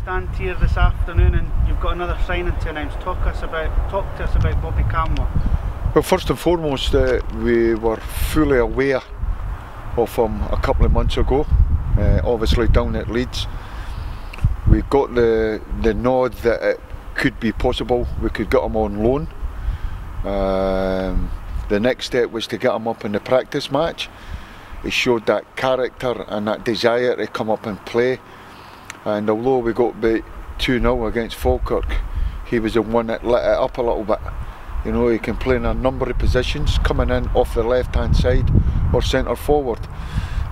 stand here this afternoon and you've got another signing to announce. Talk to us about Bobby Campbell. Well, first and foremost, we were fully aware of him a couple of months ago, obviously down at Leeds. We got the nod that it could be possible we could get him on loan. The next step was to get him up in the practice match. He showed that character and that desire to come up and play, and although we got beat 2-0 against Falkirk, he was the one that lit it up a little bit. You know, he can play in a number of positions, coming in off the left hand side or centre forward,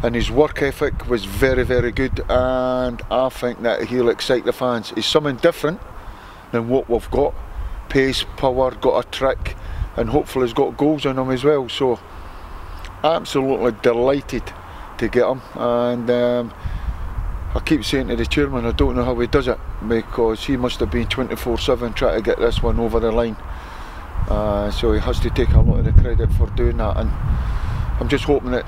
and his work ethic was very, very good, and I think that he'll excite the fans. He's something different than what we've got. Pace, power, got a trick, and hopefully he's got goals in him as well. So absolutely delighted to get him, and I keep saying to the chairman, I don't know how he does it, because he must have been 24/7 trying to get this one over the line. So he has to take a lot of the credit for doing that, and I'm just hoping that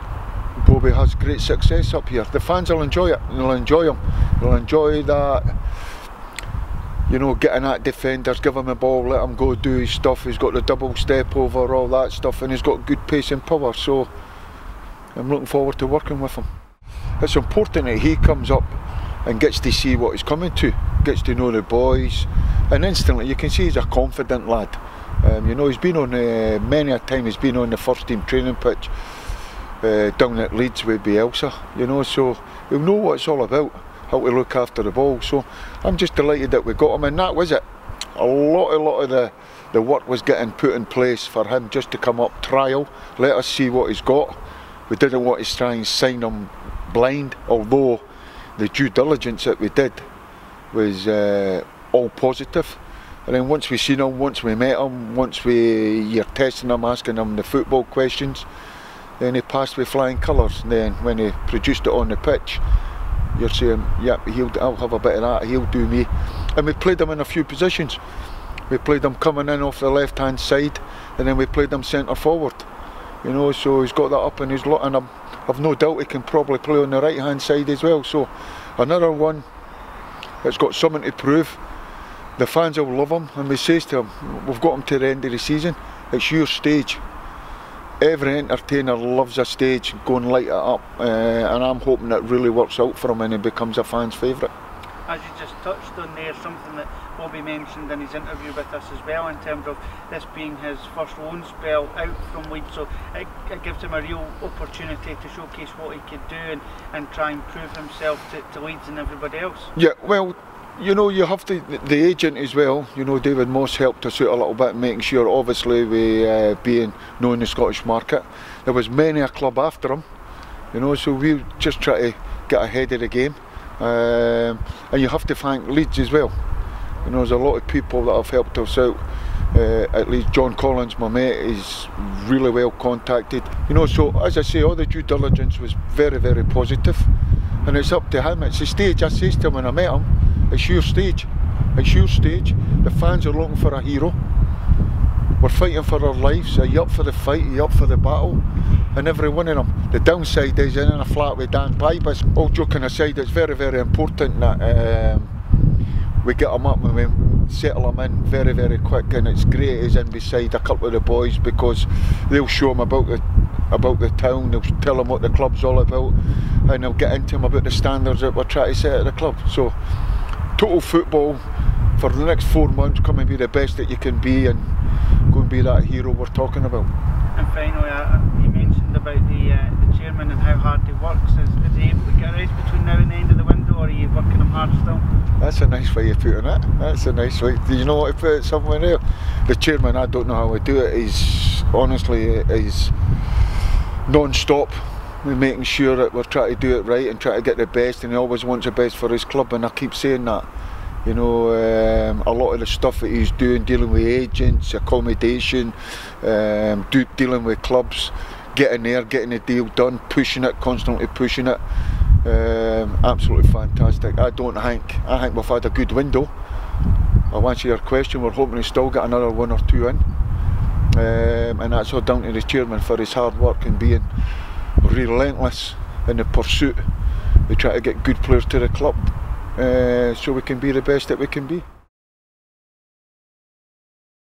Bobby has great success up here. The fans will enjoy it, and they'll enjoy him. They'll enjoy that, you know, getting at defenders, give him the ball, let him go do his stuff. He's got the double step over, all that stuff, and he's got good pace and power, so I'm looking forward to working with him. It's important that he comes up and gets to see what he's coming to, gets to know the boys, and instantly you can see he's a confident lad. You know, he's been on, many a time he's been on the first team training pitch down at Leeds with Bielsa, you know, so he'll know what it's all about, how to look after the ball. So I'm just delighted that we got him, and that was it. A lot of the work was getting put in place for him just to come up, trial, let us see what he's got. We didn't want to try and sign him blind, although the due diligence that we did was all positive. And then once we seen him, once we met him, you're testing him, asking him the football questions, then he passed with flying colours. And then when he produced it on the pitch, you're saying, yep, I'll have a bit of that, he'll do me. And we played him in a few positions. We played him coming in off the left hand side, and then we played him centre forward. You know, so he's got that up in his lot, and I've no doubt he can probably play on the right hand side as well. So another one that's got something to prove. The fans will love him, and we says to him, we've got him to the end of the season, it's your stage. Every entertainer loves a stage, go and light it up, and I'm hoping that really works out for him and he becomes a fan's favourite. As you just touched on there, something that Bobby mentioned in his interview with us as well, in terms of this being his first loan spell out from Leeds, so it gives him a real opportunity to showcase what he could do and try and prove himself to Leeds and everybody else. Yeah, well, you know, you have to, the agent as well, you know, David Moss helped us out a little bit, making sure, obviously, we being known in the Scottish market, there was many a club after him, you know, so we just try to get ahead of the game. And you have to thank Leeds as well. You know, there's a lot of people that have helped us out. At least John Collins, my mate, is really well contacted. You know, so as I say, all the due diligence was very, very positive, and it's up to him. It's the stage. I says to him when I met him, it's your stage. It's your stage. The fans are looking for a hero. We're fighting for our lives. Are you up for the fight? Are you up for the battle? And every one of them. The downside is in a flat with Dan Pipers. All joking aside, it's very, very important that we get them up and we settle them in very, very quick. And it's great he's in beside a couple of the boys, because they'll show him about the town, they'll tell him what the club's all about, and they'll get into him about the standards that we're trying to set at the club. So total football for the next 4 months, come and be the best that you can be, and go and be that hero we're talking about. And finally, you mentioned about the chairman and how hard he works. Is he able to get a rest between now and the end of the window, or are you working him hard still? That's a nice way of putting it. That's a nice way. Do you know what to put it somewhere there? The chairman, I don't know how to do it. He's honestly non-stop, making sure that we're trying to do it right and try to get the best, and he always wants the best for his club, and I keep saying that. You know, a lot of the stuff that he's doing, dealing with agents, accommodation, dealing with clubs, getting there, getting the deal done, pushing it, constantly pushing it. Absolutely fantastic. I think we've had a good window. I'll answer your question. We're hoping to still get another 1 or 2 in, and that's all down to the chairman for his hard work and being relentless in the pursuit. We try to get good players to the club. so we can be the best that we can be.